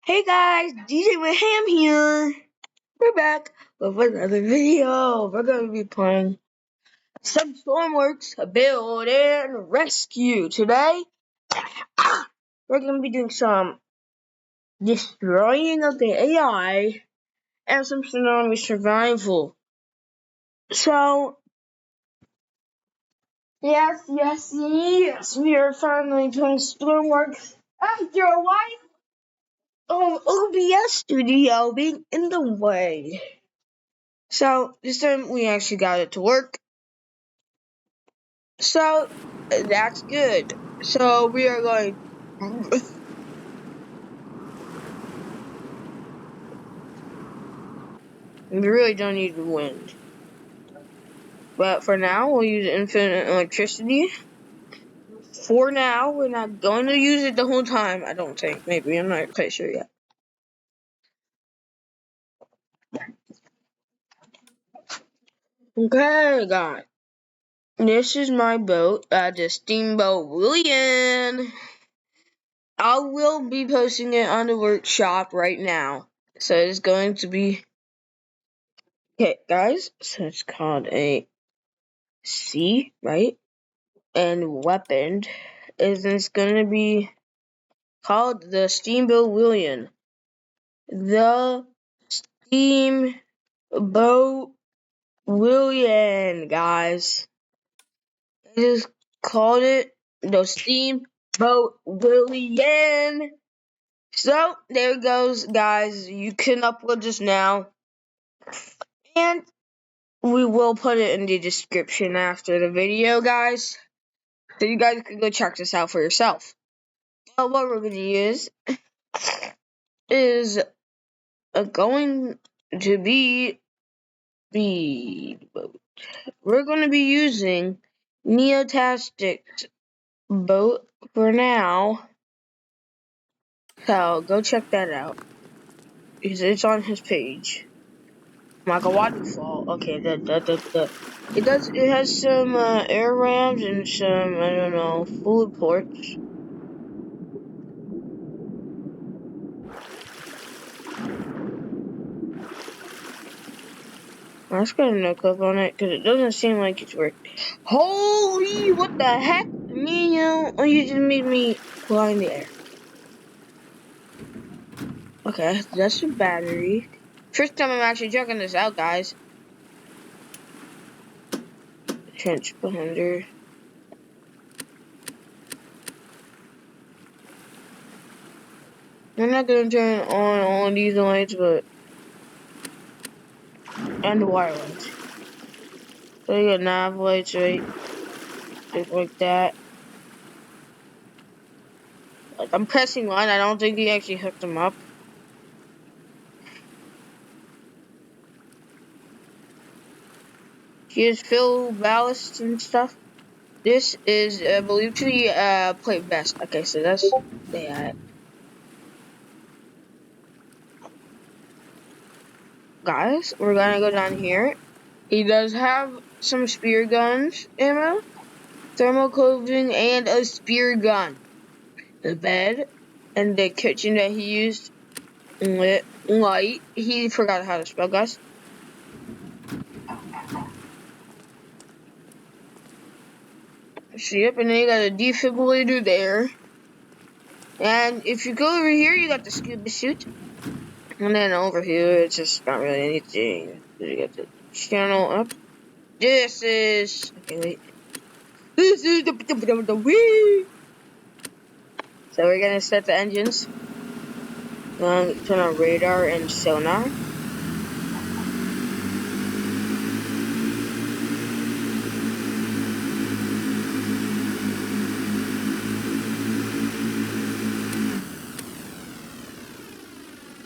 Hey guys, DJ with Ham here. We're back with another video. We're going to be playing some Stormworks Build and Rescue. Today, we're going to be doing some destroying of the AI and some tsunami survival. So, yes, we are finally doing Stormworks after a while of OBS Studio being in the way. So, this time we actually got it to work. So, that's good. So, we are going. We really don't need the wind. But for now, we'll use infinite electricity. For now, we're not going to use it the whole time, I don't think. Maybe, I'm not quite sure yet. Okay, guys. This is my boat, the Steamboat William. I will be posting it on the workshop right now. So it's going to be... Okay, guys. So it's called a C, right? And weaponed is it's gonna be called the Steamboat William. The Steamboat William, guys. I just called it the Steamboat William. So there it goes, guys. You can upload this now. And we will put it in the description after the video, guys. So you guys can go check this out for yourself. What we're gonna use is going to be speed boat. We're going to be using Neotastic's boat for now. So go check that out. It's on his page. Like a waterfall. Okay, it has some air rams and some, I don't know, fluid ports. Let's get a no clip on it because it doesn't seem like it's working. Holy, what the heck? You just made me fly in the air. Okay, that's a battery. First time I'm actually checking this out, guys. Transponder. I'm not gonna turn on all of these lights, but and the wire lights. So you got nav lights, right? Just like that. Like I'm pressing one. I don't think he actually hooked them up. Here's fill ballast and stuff. This is believed to be plate vest. Okay, so that's that. Guys, we're gonna go down here. He does have some spear guns ammo, thermal clothing, and a spear gun. The bed and the kitchen that he used lit light. He forgot how to spell, guys. So, yep, and then you got a defibrillator there. And if you go over here, you got the scuba suit. And then over here, it's just not really anything. You got the channel up. This is... Okay, wait. This is the Wii! So we're gonna set the engines. Turn on radar and sonar.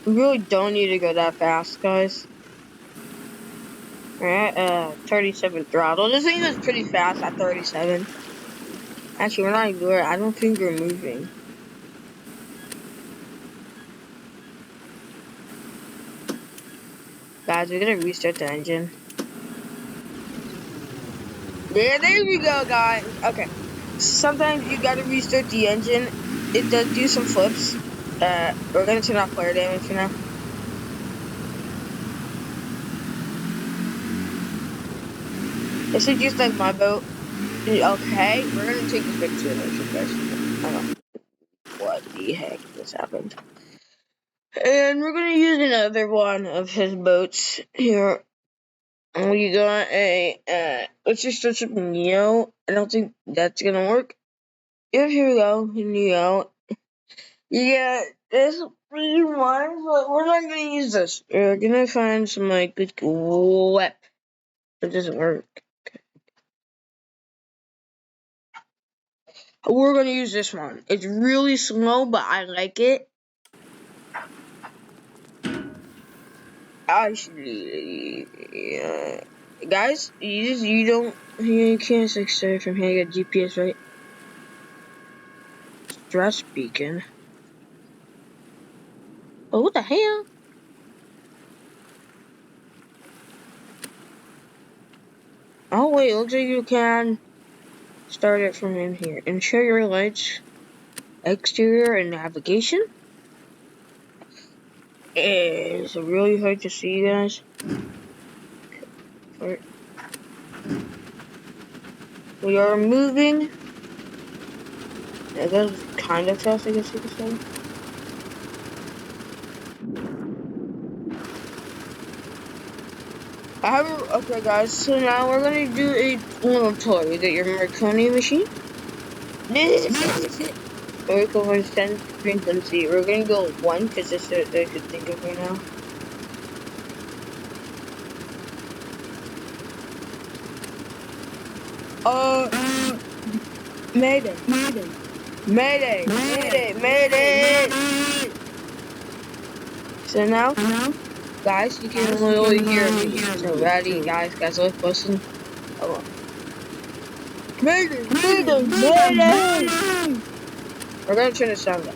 We really don't need to go that fast, guys. Alright, 37 throttle. This thing is pretty fast at 37. Actually, we're not good. I don't think we're moving. Guys, we're gonna restart the engine. Yeah, there we go, guys. Okay. Sometimes you gotta restart the engine. It does do some flips. We're gonna turn off flare damage for now. This is just like my boat. Okay, we're gonna take this back to an ocean, guys. I don't know what the heck just happened. And we're gonna use another one of his boats here. And we got a, let's just search up Neo. I don't think that's gonna work. Yep, here we go, Neo. Yeah, there's three ones, but we're not gonna use this. We're gonna find some, like, good web. It doesn't work. We're gonna use this one. It's really slow, but I like it. Actually, guys, you can't stay from here. You got GPS, right? Stress beacon. Oh, what the hell? Oh wait, looks like you can start it from in here. Interior lights, exterior, and navigation. It's really hard to see, guys. We are moving. Yeah, that's kind of fast, I guess you could say. Okay, guys, so now we're gonna do a little tour. You get your Marconi machine. We're going to send screens and see. We're gonna go one because that's what I could think of right now. Mayday. So now, guys, you can literally hear me. So ready, guys, listen. Hold on. Mayday! We're gonna turn the sound up.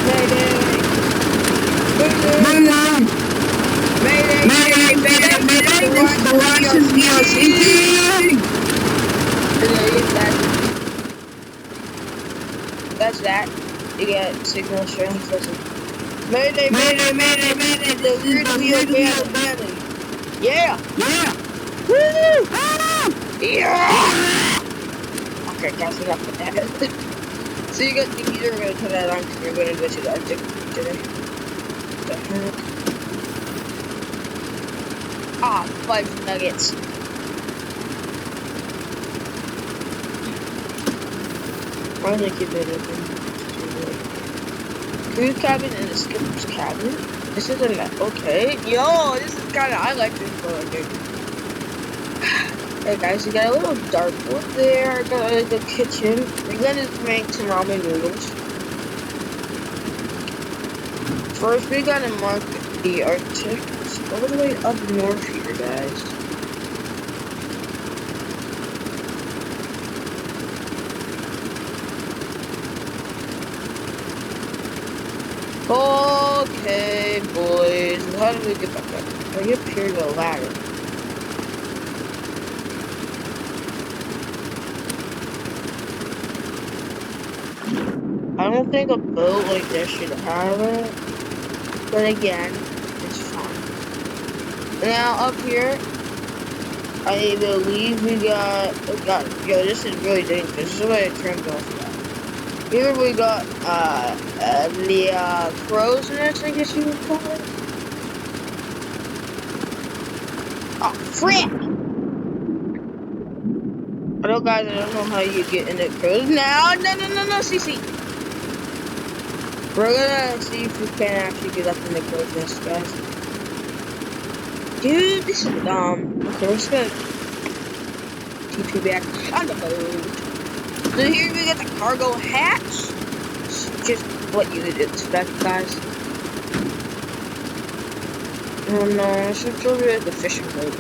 Mayday! This is the Watson VLC. That's that. You get signal strength. Listen. Mayday! The weird wheel family. Yeah! Woo! Yeah! Okay, guys, enough with that. So you either gonna turn that on because we're gonna go to the Arctic today. The heck? Ah, 5 nuggets. Why did I keep it open? Crew cabin and the skipper's cabin. This is okay. Yo, this is kinda, I like this boat, dude. Hey guys, we got a little dartboard there. Got the kitchen. We're gonna make some ramen noodles. First, we gotta mark the Arctic. It's all the way up north here, guys. Okay, boys. How do we get back up? I get up here to the ladder. I don't think a boat like this should have it, but again, it's fine. Now up here, I believe we got, yo, this is really dangerous. This is why it turned off. Here we got, the, crow's nest, I guess you would call it. Oh, frick! I know, guys, I don't know how you get in the crow's. No, CC. We're gonna see if we can actually get up in the crow's nest, guys. Dude, this is dumb. Okay, we're just gonna TP back on the boat. So here we got the cargo hatch. It's just what you would expect, guys. Oh no, I should throw it at the fishing boat.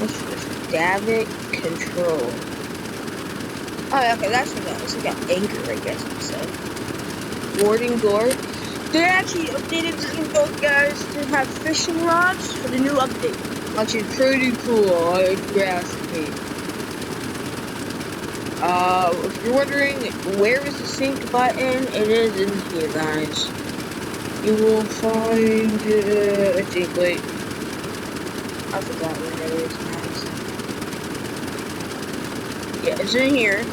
Let's just dab it, control. Oh, okay, that's what that is. It's like an anchor, I guess you said. Boarding door. They actually updated this boat, guys, to have fishing rods for the new update. Which is pretty cool, if you ask me. If you're wondering where is the sync button, it is in here, guys. You will find, I think, wait. I forgot where it is, guys. Yeah, it's in here.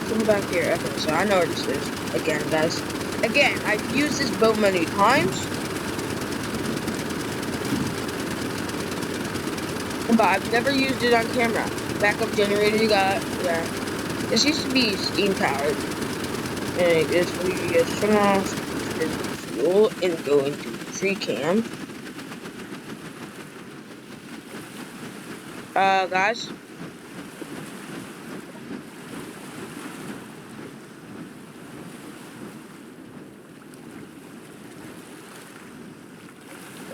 Come back here. Okay, so I know where this is. Again, guys. Again, I've used this boat many times. But I've never used it on camera. Backup generator you got, yeah. This used to be steam powered. And it's where you just turn off the fuel and go into free cam. Guys.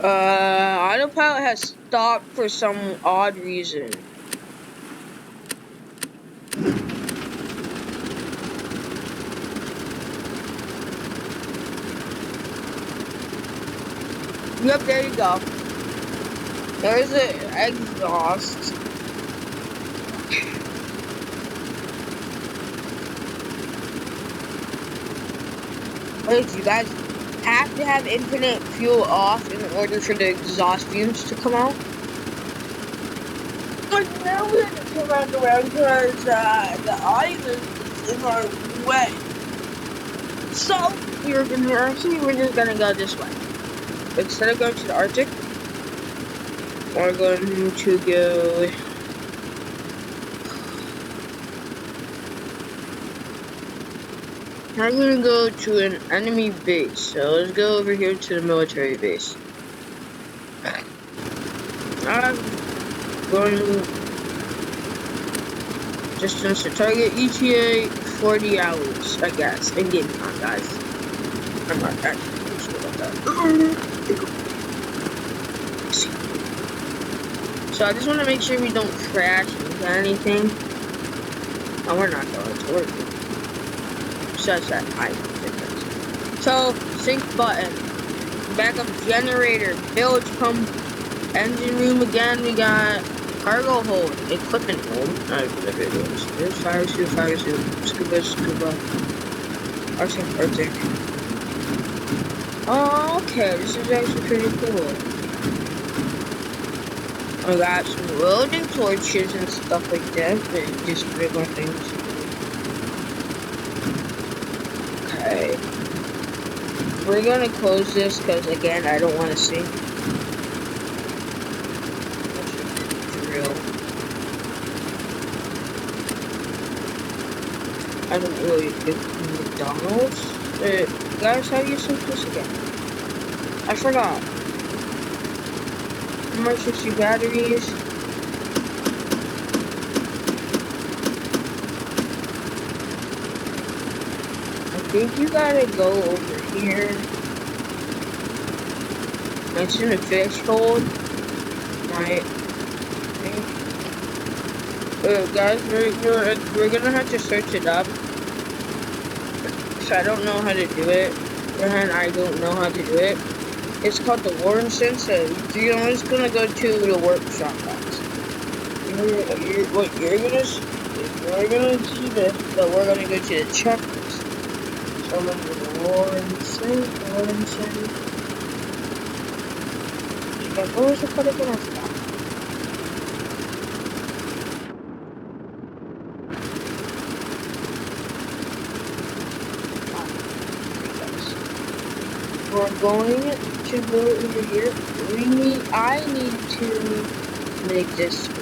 Autopilot has stopped for some odd reason. Yep, there you go. There's an exhaust. Wait, you guys have to have infinite fuel off in order for the exhaust fumes to come out? But now we're gonna come back around because the island is in our way. So we're just gonna go this way. Instead of going to the Arctic, we're going to go. I'm gonna go to an enemy base. So let's go over here to the military base. I'm going distance to target ETA 40 hours, I guess, in game time, guys. I'm not actually sure about that. So I just want to make sure we don't crash into anything. Oh, we're not going to work. Besides that, I don't think that's. So, sync button, backup generator, bilge pump, engine room again. We got cargo hold, equipment hold. Whatever it is. There's fire suit, scuba, Arctic. Oh, okay, this is actually pretty cool. I got some welding torches and stuff like that, but just regular things. Okay. We're gonna close this because, again, I don't want to sink. Drill. I don't really get McDonald's. Guys, how do you sink this again? I forgot. Emergency batteries. I think you gotta go over here. It's in a fish hold. Right. Guys, we're gonna have to search it up. So I don't know how to do it. And I don't know how to do it. It's called the Warren Sensei. I'm just gonna go to the workshop, guys. You're gonna see this, but we're gonna go to the checklist. So I'm gonna go to Warren Sensei. ¿Cómo se puede con esta? We're going to go over here. I need to make this small.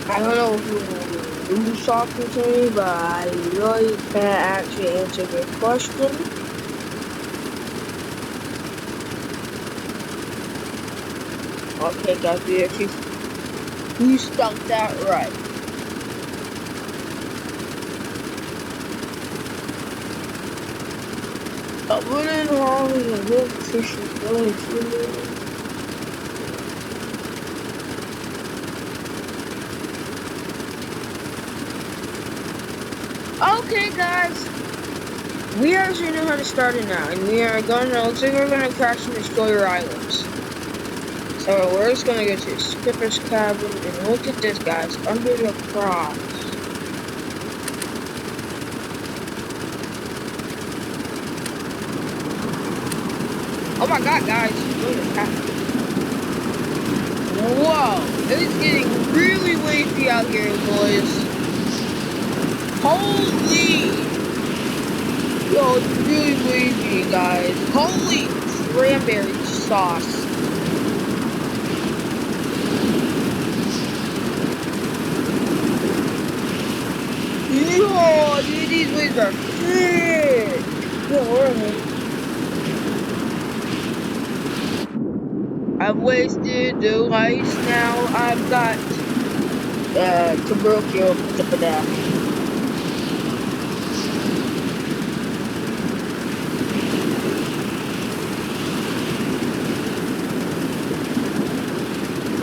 I don't know who's talking to me, but I really can't actually answer your question. Okay, guys, you spelled that right. But what is wrong with the wolf fish is going to? Okay, guys. We actually know how to start it now, and looks like we're gonna crash and destroy your islands. So we're just gonna go to the skipper's cabin, and look at this, guys, under the cross. Oh my god, guys, look at that. Whoa, it's getting really wavy out here, boys. Holy! Yo, it's really wavy, guys. Holy cranberry sauce. Yo, dude, these waves are sick. Yo, I've wasted the lights now. I've got Cabrocio to put out.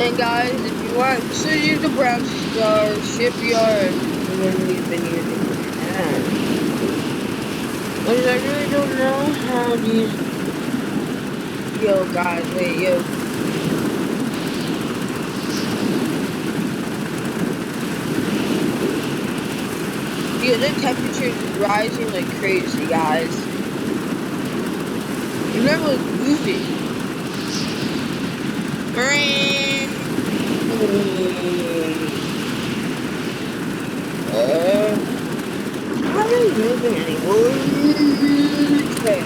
And guys, if you want to use the Brown Star shipyard, we've been using that. Because I really don't know how these. Yo, guys, wait, yo. Yo, the temperature is rising like crazy, guys. Remember, it's moving. How are you moving anymore? Okay.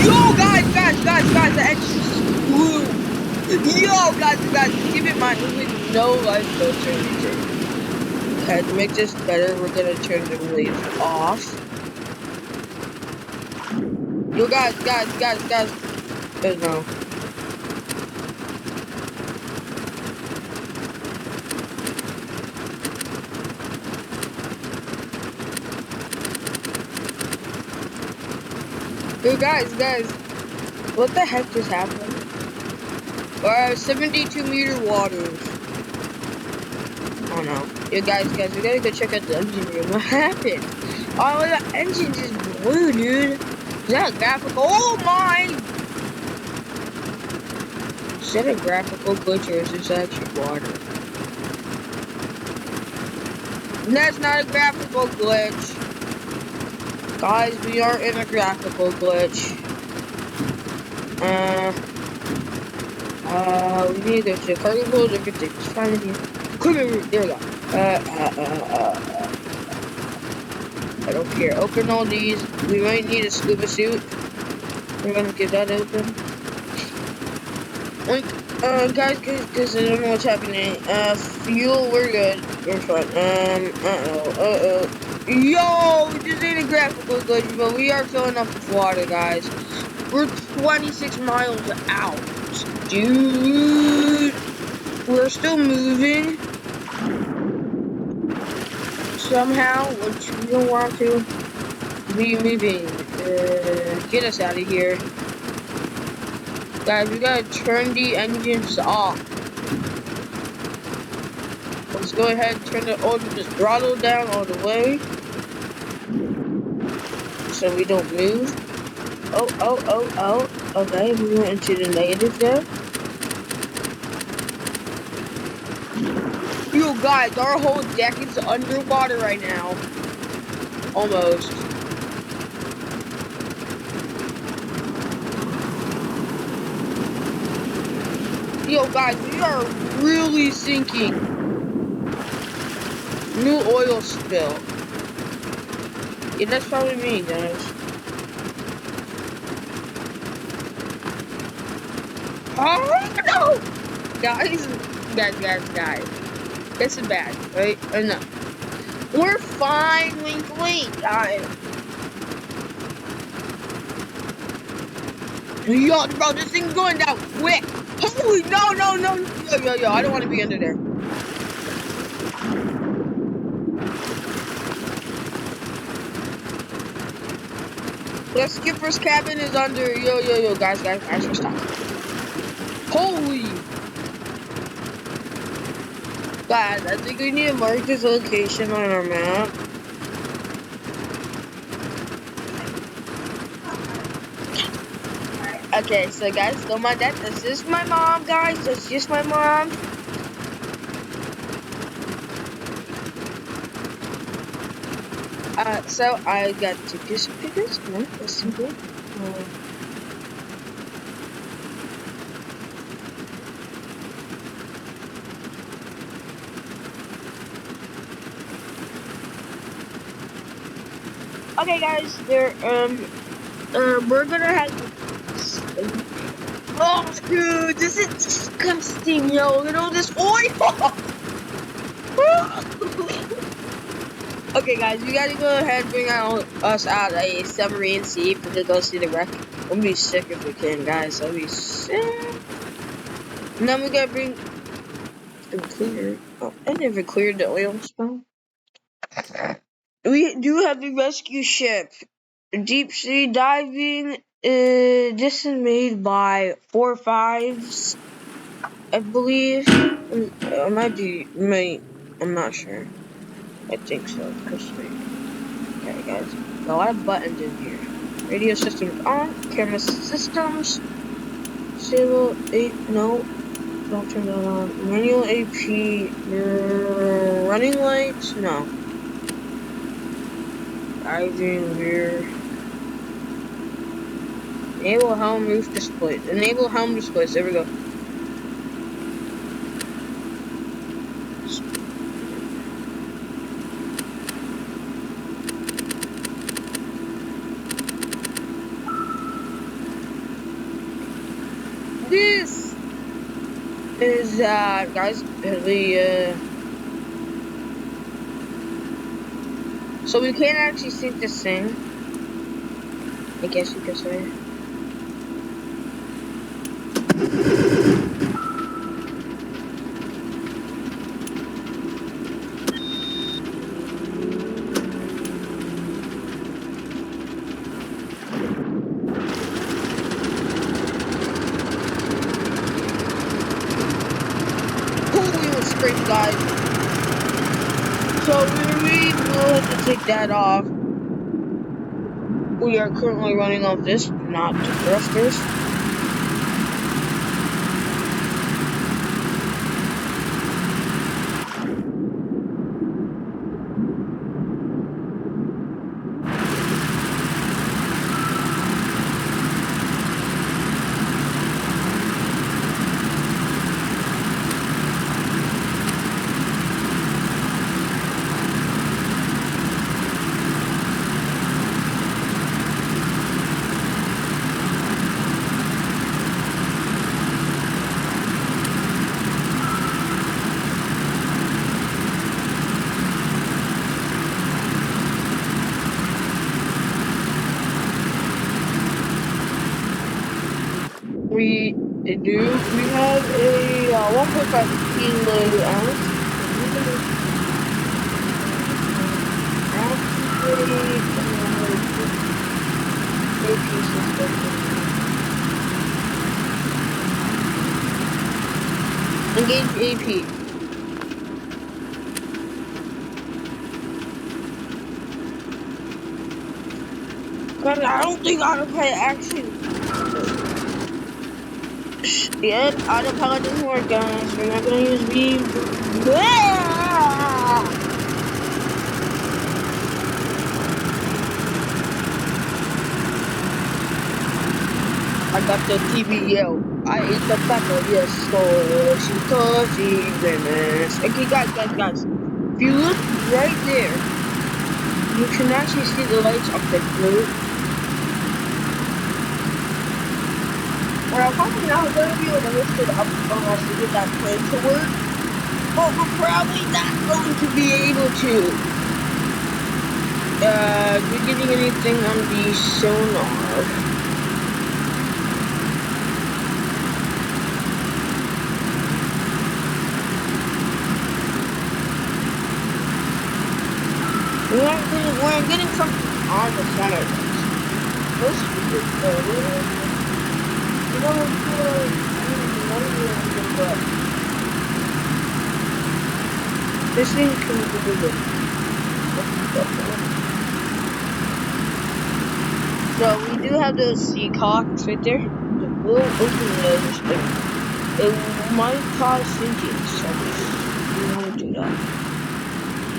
Yo, guys, the engine's blue. Yo, guys, keep in mind, there's like no life filter or anything. Okay, to make this better, we're gonna turn the waves off. Yo, guys. There's no. Yo, guys, what the heck just happened? 72-meter waters. Oh no. Yo, guys, we gotta go check out the engine room. What happened? Oh, the engine just blew, dude. Is that a graphical? Oh my! Is that a graphical glitch or is this actually water? That's not a graphical glitch. Guys, we are in a graphical glitch. We need to go to cargo hold, everything's fine here. Come here, there we go. I don't care. Open all these. We might need a scuba suit. We're gonna get that open. Guys, because I don't know what's happening. Fuel, we're good. We're fine. Yo, this ain't a graphical glitch, but we are filling up with water, guys. We're 26 miles out, dude. We're still moving. Somehow, which we don't want to be moving. Get us out of here. Guys, we gotta turn the engines off. Let's go ahead and turn the throttle down all the way. So we don't move. Oh. Okay, we went into the negative there. Yo, guys, our whole deck is underwater right now. Almost. Yo, guys, we are really sinking. New oil spill. Yeah, that's probably me, guys. Oh no! Guys. This is bad, right? Or no? We're fine, wink, guys. Yo, bro, this thing's going down quick. Holy, no. Yo, I don't want to be under there. The skipper's cabin is under. Yo, guys, stop. Holy! Guys, I think we need to mark this location on our map. Okay, so guys, don't mind that. This is my mom, guys. That's just my mom. So I got two piece of pickers. One, that's simple. Okay, guys, we're gonna have. Oh, dude, this is disgusting, yo. Look at all this oil. Okay, guys, we gotta go ahead and bring us out a submarine see if we can go see the wreck. We'll be sick if we can, guys. That'll be sick. And then we gotta bring. Clear. Oh, I never cleared the oil spill. We do have a rescue ship. Deep sea diving. This is made by 4.5s, I believe. It might be. I'm not sure. I think so. Okay, guys. A lot of buttons in here. Radio systems on. Camera systems. Disable 8. No. Don't turn that on. Manual AP. Running lights. No. Diving rear. Enable helm roof displays. Enable helm displays. There we go. This is guys, so we can't actually sink this thing, I guess you could say. Guys, so we will have to take that off. We are currently running off this, not the thrusters. We have a 1.5 kilo ounce. Engage AP. God, I don't think autopilot actually. Yep, autopilot doesn't work, guys. We're not gonna use beam. I got the TV yell. I ate the pepper, yes, she goodness. Okay, guys. If you look right there, you can actually see the lights up the blue. We're probably not going to be able to lift it up unless we get that plane to work. But we're probably not going to be able to. We're getting anything on the sonar. We're getting something on the sonar. Let's do this though. You know, this thing can do it. So we do have those sea cocks right there. So we'll open those, but it might cause sinking, so we won't do that.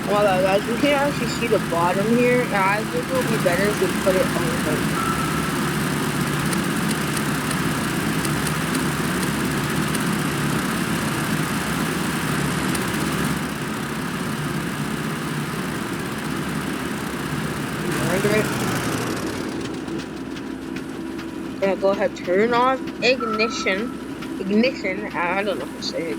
Oh my god, guys, we can't actually see the bottom here, and I think it would be better if we put it on the boat. Yeah, go ahead, turn off ignition. I don't know how to say it.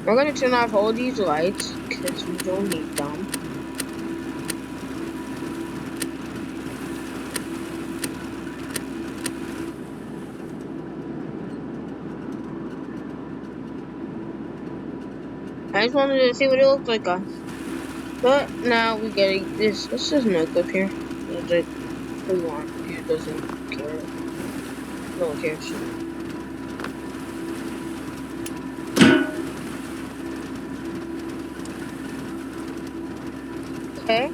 We're gonna turn off all these lights because we don't need them. I just wanted to see what it looks like, guys. But now we gotta this. Let's just milk up here. It's like we want. It doesn't care. No one cares. Okay.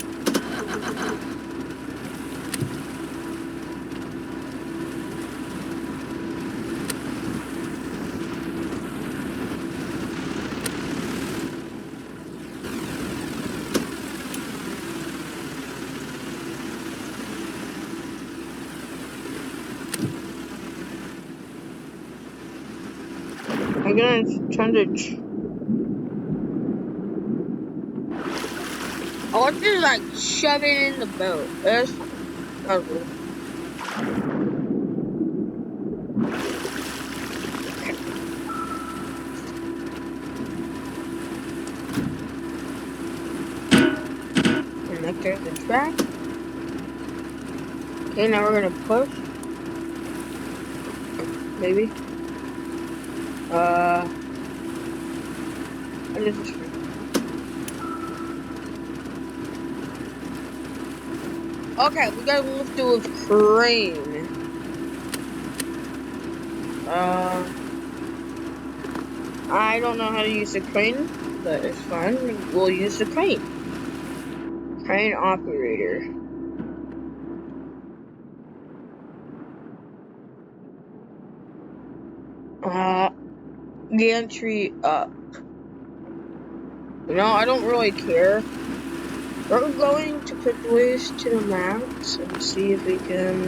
I'm gonna try to. I'll just like shove it in the boat. That's cool. And there's the track. Okay, now we're gonna push. Maybe. What is this? Okay, we gotta lift it with crane. I don't know how to use the crane, but it's fine. We'll use the crane. Crane operator. Gantry up. You know, I don't really care. We're going to put ways to the maps and see if we can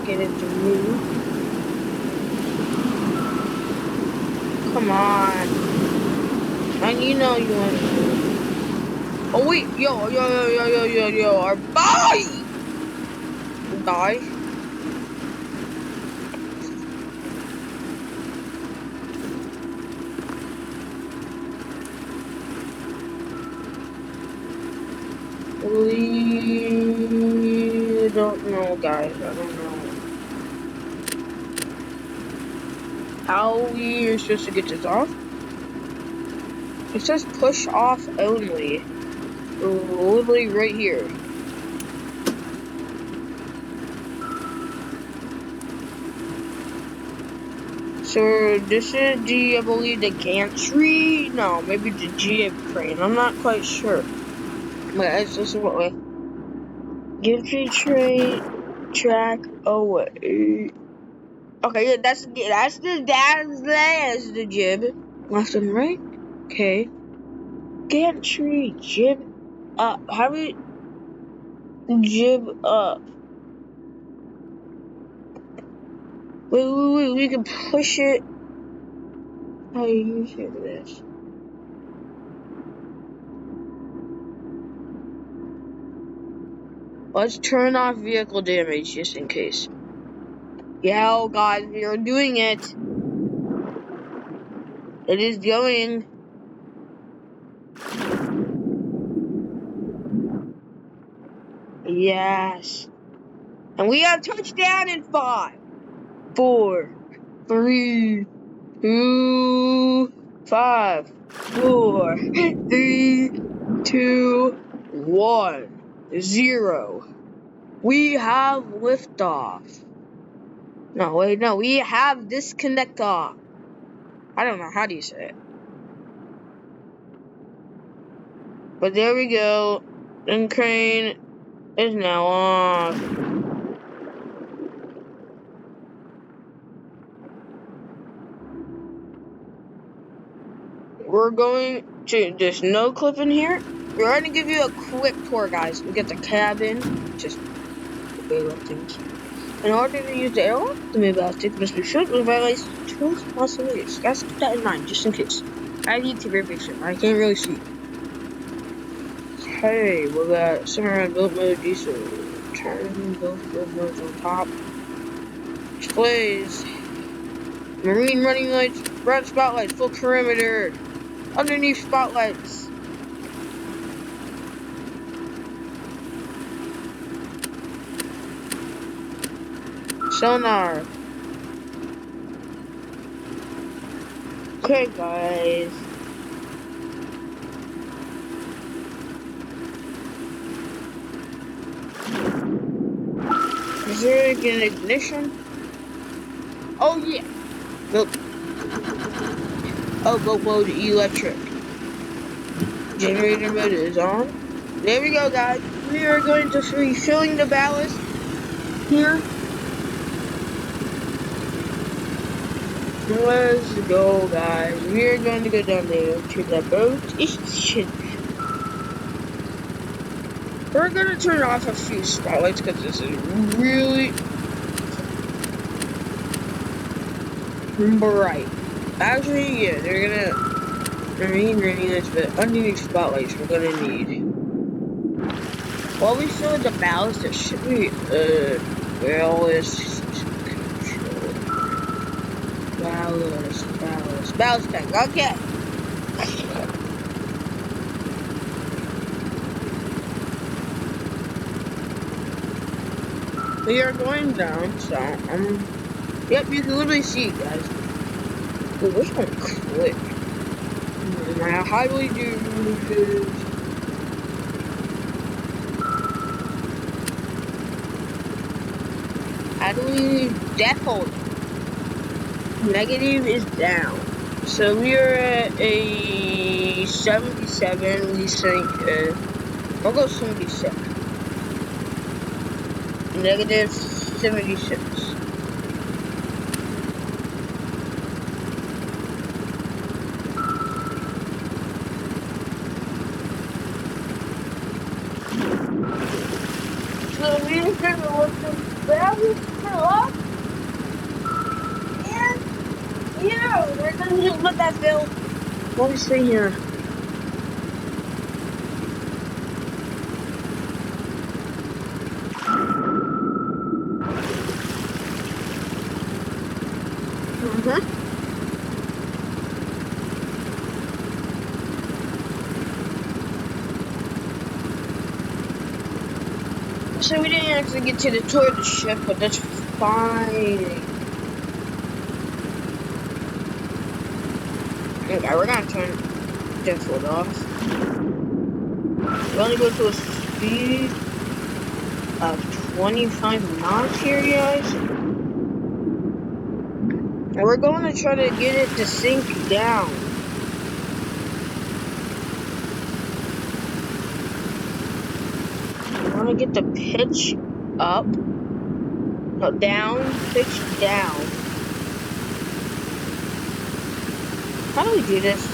get it to move. Come on. And you know you want to move. Oh wait, yo, our body! Die. We don't know, guys. I don't know how we are supposed to get this off. It says push off only. Literally right here. So this is the, I believe, the gantry. No, maybe the jib crane. I'm not quite sure. But it's just what way. Gantry train track away. Okay, yeah, that's the jib. Left and right. Okay. Gantry jib up. How do we jib up? Wait. We can push it. How do you use this? Let's turn off vehicle damage just in case. Yeah, oh guys, we are doing it. It is going. Yes. And we have touchdown in 5, 4, 3, 2, 5, 4, 3, 2, 1, 0. We have liftoff. No, wait, no, we have disconnect off. I don't know, how do you say it? But there we go. And crane is now off. We're going to, there's no clip in here. We're going to give you a quick tour, guys. We get the cabin, just way left things. In order to use the airlock, the mobile stick must be filled with violates two possibilities. Guys, keep that in mind, just in case. I need to revision. I can't really see. Hey, we got somewhere on build mode diesel. Turn both build modes on top. Displays. Marine running lights, red spotlights, full perimeter. Underneath spotlights. Sonar. Okay, guys. Is there an ignition? Oh yeah. Nope. Oh, boat mode electric. Generator mode is on. There we go, guys. We are going to be refilling the ballast here. Let's go, guys. We are going to go down there to the boat station. We're going to turn off a few spotlights because this is really bright. Actually, yeah, they're gonna marine lights, but underneath spotlights we're gonna need. While we fill the ballast, there should be ballast tank. Okay. We are going down, so yep, you can literally see it, guys. Oh, this one quick. How do we do this? How do we depth hold? Negative is down. So we are at a 77. We sank. I'll go 77. Negative 76. So we are going to look the ballast up. And yeah, we're going to just let that fill. Let me see here. So we didn't actually get to the tour of the ship, but that's fine. Okay, we're gonna turn this one off. We're gonna go to a speed of 25 knots here, guys. And we're going to try to get it to sink down. I want to get the pitch up. No, down, pitch down. How do we do this?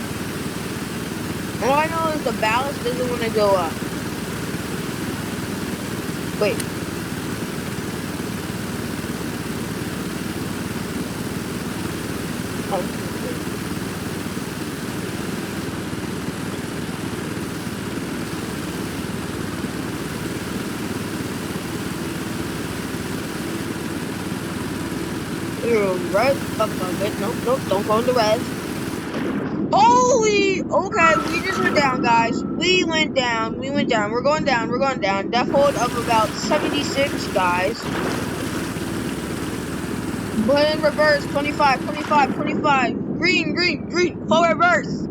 All I know is the ballast doesn't want to go up. Wait. Oh. You're right above it. Nope, nope, don't go in the red. Holy! Okay, we just went down, guys. We went down. We're going down. Depth hold of about 76, guys. But in reverse, 25. green, green, green, full reverse.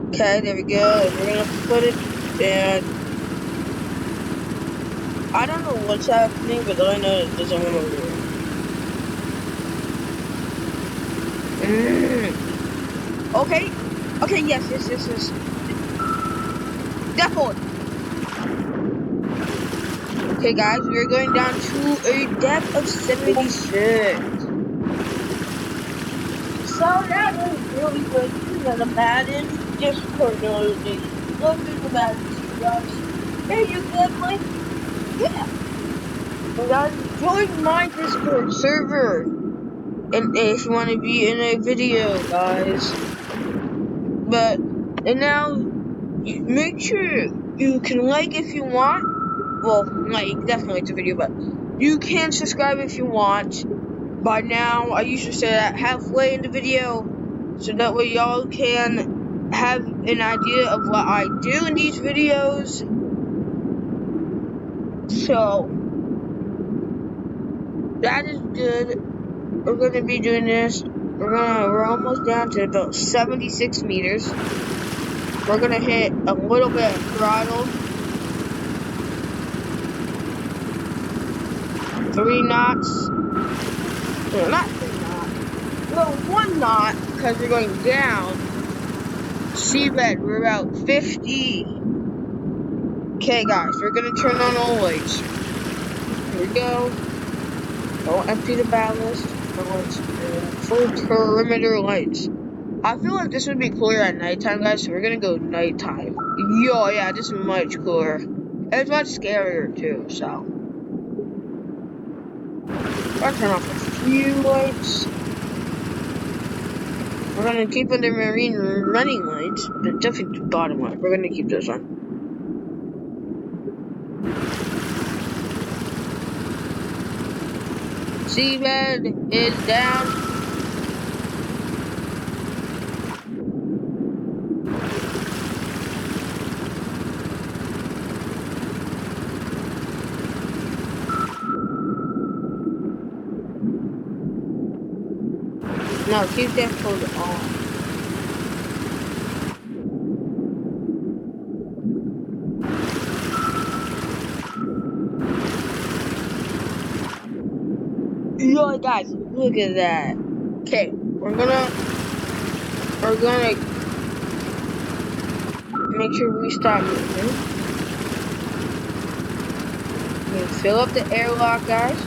Okay, there we go. And we're gonna put it, and I don't know what's happening, but all I know is it doesn't want to roll. Okay. Okay, yes. Definitely. Okay, guys, we're going down to a depth of 76. So that was really good. This is the Madden Discord notification. Look at the Madden, guys. Hey, you good, Mike? Yeah. And guys, join my Discord server. And if you want to be in a video, guys. And now, make sure you can like if you want. Well, definitely like the video, but you can subscribe if you want. By now, I usually say that halfway in the video, so that way y'all can have an idea of what I do in these videos. So, that is good. We're going to be doing this. We're almost down to about 76 meters. We're going to hit a little bit of throttle. 3 knots. No, not 3 knots. No, 1 knot, because we're going down. Seabed, we're about 50. Okay, guys, we're going to turn on all lights. Here we go. Don't empty the ballast. Full perimeter lights. I feel like this would be cooler at nighttime, guys, so we're gonna go nighttime. Yo, yeah, this is much cooler. And it's much scarier, too, so. I'll turn off a few lights. We're gonna keep on the marine running lights, but definitely the bottom light. We're gonna keep those on. Seabed is down. No, keep that code on. Yo, guys, look at that. Okay, we're gonna make sure we stop moving. We fill up the airlock, guys.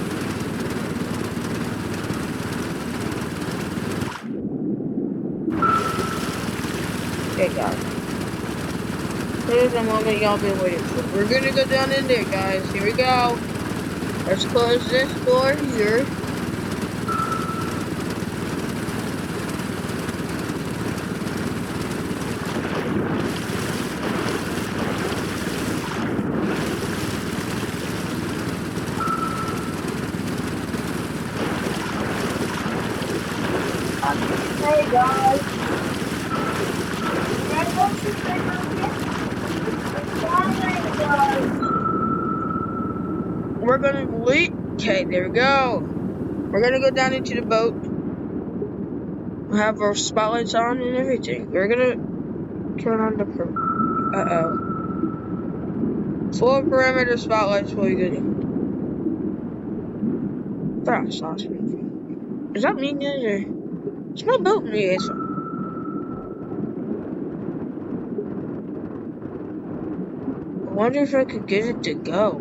Okay, guys. This is the moment y'all been waiting for. We're gonna go down in there, guys. Here we go. Let's close this door here. Hey, guys. We're gonna wait. Okay, there we go. We're gonna go down into the boat. We'll have our spotlights on and everything. We're gonna turn on the full perimeter spotlights while you're good. That's awesome. Does that mean that or it's my boat? Yeah, it's fine. I wonder if I could get it to go.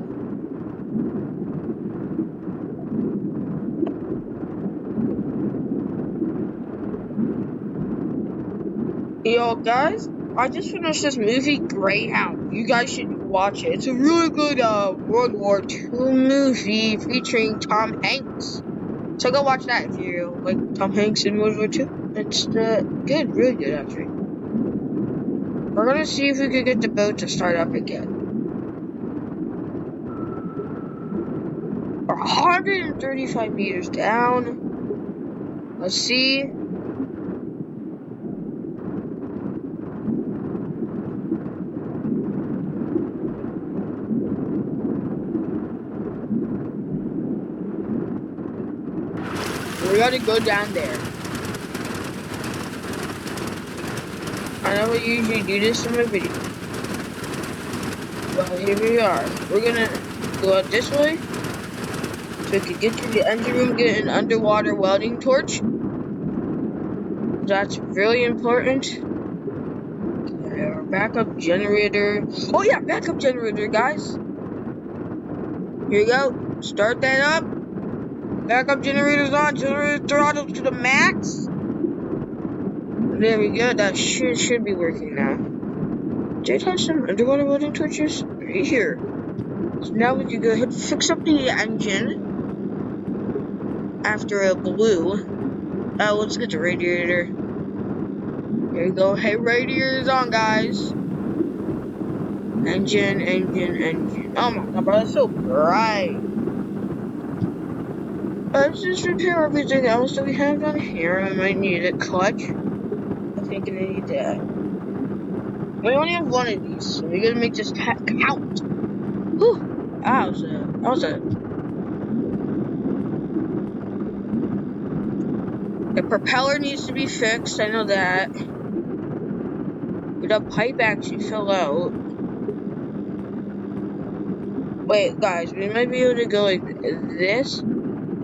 Yo, guys, I just finished this movie, Greyhound. You guys should watch it. It's a really good World War II movie featuring Tom Hanks. So go watch that if you like Tom Hanks in World War II. It's good, really good actually. We're gonna see if we can get the boat to start up again. We're 135 meters down. Let's see. We gotta go down there. I never usually do this in my video. Well, here we are. We're gonna go out this way. So we can get to the engine room, get an underwater welding torch. That's really important. Okay, our backup generator. Oh yeah, backup generator, guys. Here you go. Start that up. Backup generator's on. Generator throttle to the max. There we go. That should be working now. Did have some underwater welding torches right here. So now we can go ahead and fix up the engine after it blew. Let's get the radiator. Here we go. Hey, radiator's on, guys. Engine. Oh my god, bro, that's so bright. Let's just repair everything else that we have on here. I might need a clutch. I think I need that. We only have one of these, so we gotta make this count. Whew. That was a. The propeller needs to be fixed. I know that. The pipe actually fell out. Wait, guys, we might be able to go like this.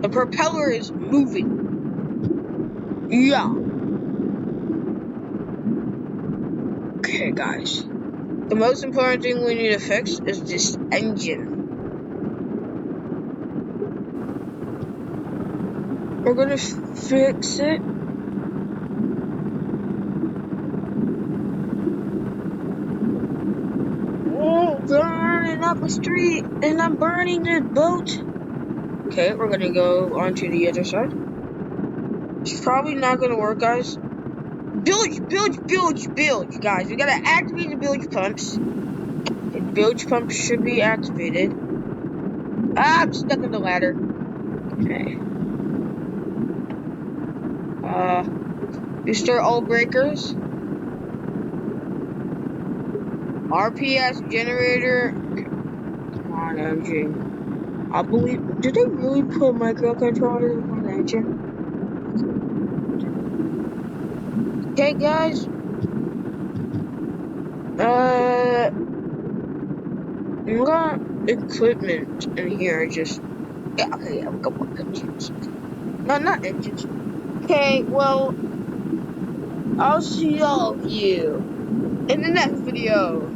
The propeller is moving. Yeah. Okay, guys. The most important thing we need to fix is this engine. We're gonna fix it. Oh, burning up a street, and I'm burning the boat. Okay, we're gonna go onto the other side. It's probably not gonna work, guys. Bilge, guys. We gotta activate the bilge pumps. The bilge pump should be activated. Ah, I'm stuck on the ladder. Okay. Restart all breakers. RPS generator. Come on, engine. I believe. Did they really put microcontrollers on the engine? Okay, guys. We got equipment in here. Just yeah. Okay, yeah. We got more engines. No, not engines. Okay, well, I'll see all of you in the next video.